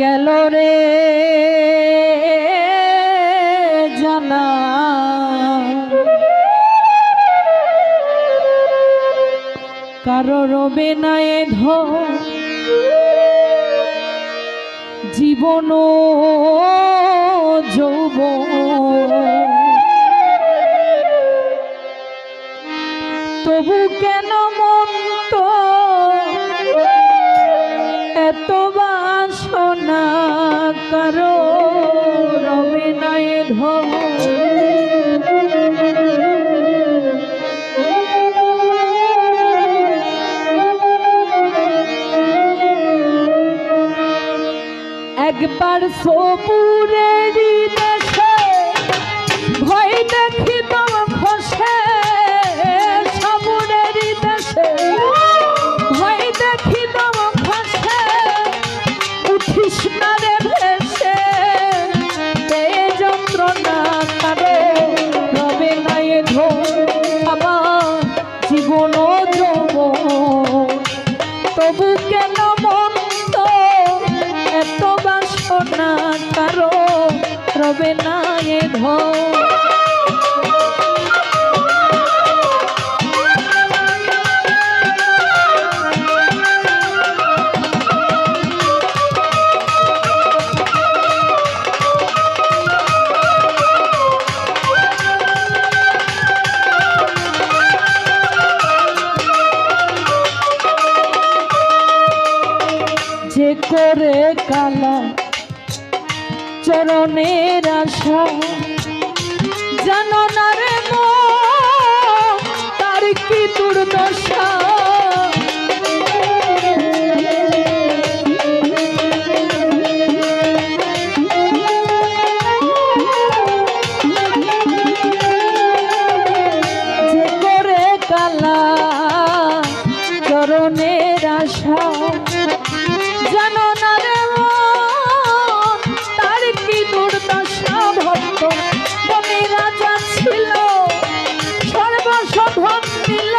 গেল রে জানা কারো রবে না এ জীবন যৌবন তবু কেন মন তো এত বাসনা কারো রবে না এ একবার সপুরের দেশে ভয় দেখি তো খসে সপুরের দেশে ভয় দেখি তো খসে উঠিস না রে ভেসে যন্ত্রণা কারো রবে না এ আমার জীবন যৌবন তবু কেন মন তো এত বাসনা কারো রবে না এ যে করে কালা চরণের আশা জানো না রে মন তার কি দুর্দশা যে করে কালা চরণের আশা জানো না রে তার কি দুর্দশা ভক্ত বনে রাজা ছিল সর্বসাধন দিল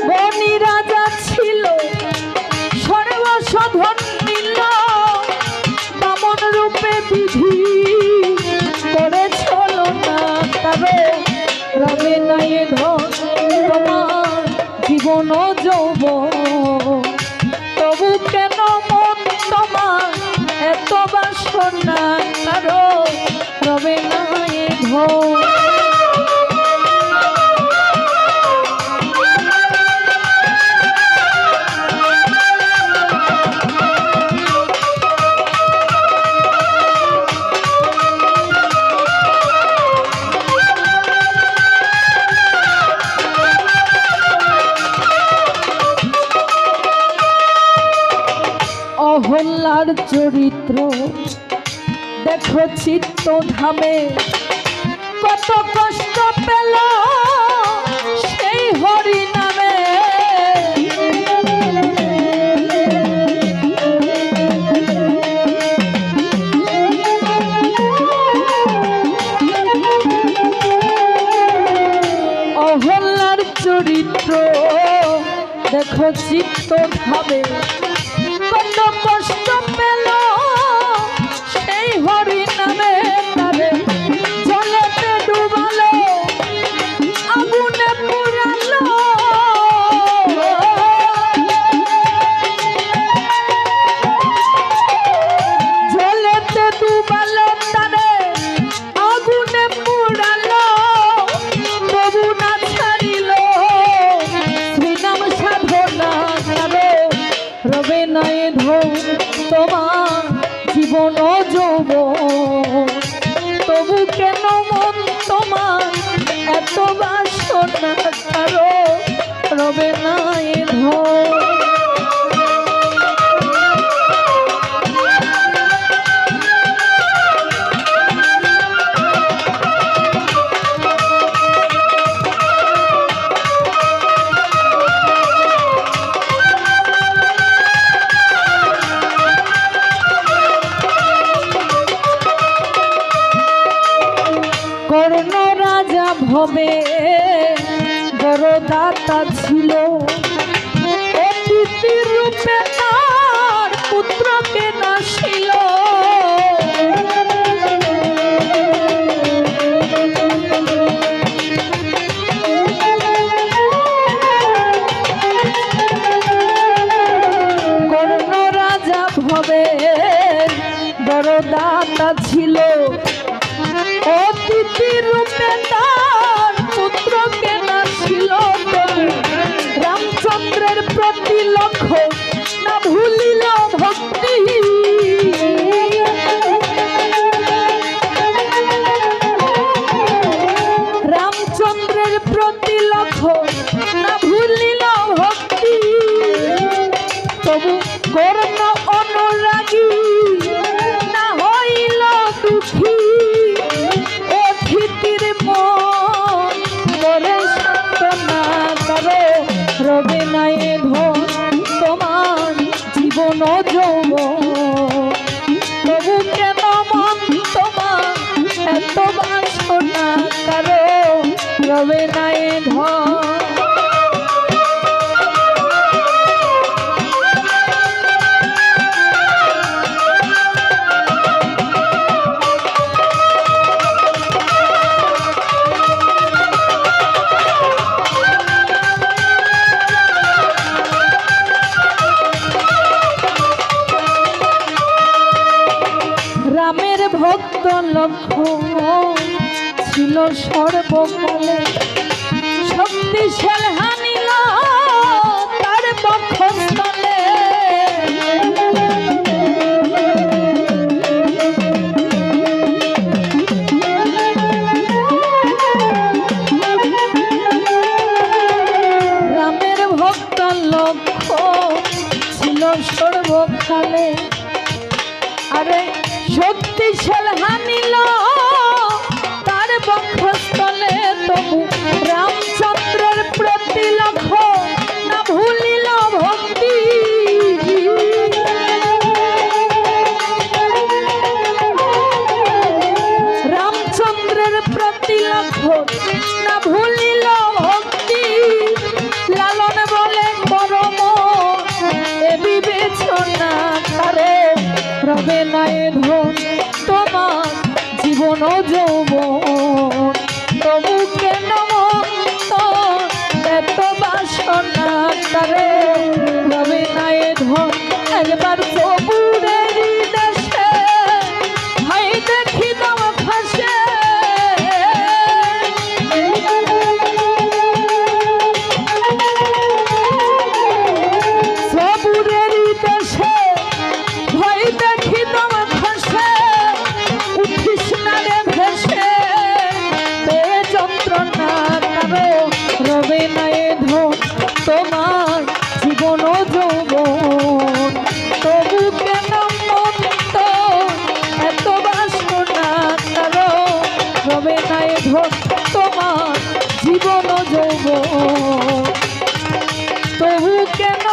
বনে রাজা ছিল সর্বসাধন দিল বামন রূপে বিধি করে চলো না তবে রবে না এ তোমার জীবন যৌবন তবু কেন মন তোমার এত বাসনা কারো রবে না এ অহল্যার চরিত্র দেখো চিত্ত ধামে কত কষ্ট পেল সেই হরি নামে অহল্যার চরিত্র দেখো চিত্ত ধামে কত কষ্ট পেল সেই হরি নামে তারে জলেতে ডুবালো আগুনে পুরালো জলেতে ডুবালো তারে আগুনে পুরালো তবু না ছাড়িল শ্রীনাম সাধনা তারে রবে না এ তোমার জীবন যৌবন তবু কেন মন তোমার এত বাসনা কারো রবে না এ কর্ণ রাজা ভবে বড় দাতা ছিল, অতিথি রূপে তার পুত্রকে নাসিল। কর্ণ রাজা ভবে বড় দাতা ছিল, অতিথি রূপে তার পুত্রকে নাসিল। রামচন্দ্রের প্রতি লক্ষ্য না ভুলিল ভক্তি, রামচন্দ্রের প্রতি লক্ষ্য না ভুলিল ভক্তি। তবু কর্ণ অনুরাগী না হইল দুঃখী, অতিথির মন করে সান্ত্বনা করো। রবে নাই ধন তোমার জীবন যৌবন, তবু কেন মন তোমার এত বাসনা করো। রবে নাই ধন ভক্ত লক্ষ্য ছিল সর্বকালে, শক্তিশাল হানিল তার বক্ষস্থলে। রামের ভক্ত লক্ষ্য ছিল সর্বকালে, আরে শক্তিশাল হানিল তার বক্ষস্থলে। তবু রামচন্দ্রের প্রতি লক্ষ্য না ভুলিল ভক্তি, রামচন্দ্রের প্রতি লক্ষ্য না ভুলিল ভক্তি। লালন বলে পরম এ বিবেচনা করে। রবে নাই ধন তোমার জীবন যৌবন, তবু কেন এত বাসনা করে। রবে নাই ধন একবার সবুরের দেশে ভাই দেখি দাও ফাঁসে। সবুরের দেশে ভাই দেখি দাও ফাঁসে, উঠিস না রে ভেসে তে যন্ত্রণা করো। রবে নাই ধন তোমার জীবন যৌবন, তবু কেন মন্ত এত বাসনা করো। রবে নাই ধন তোমার জীবন যৌবন, তবু কেন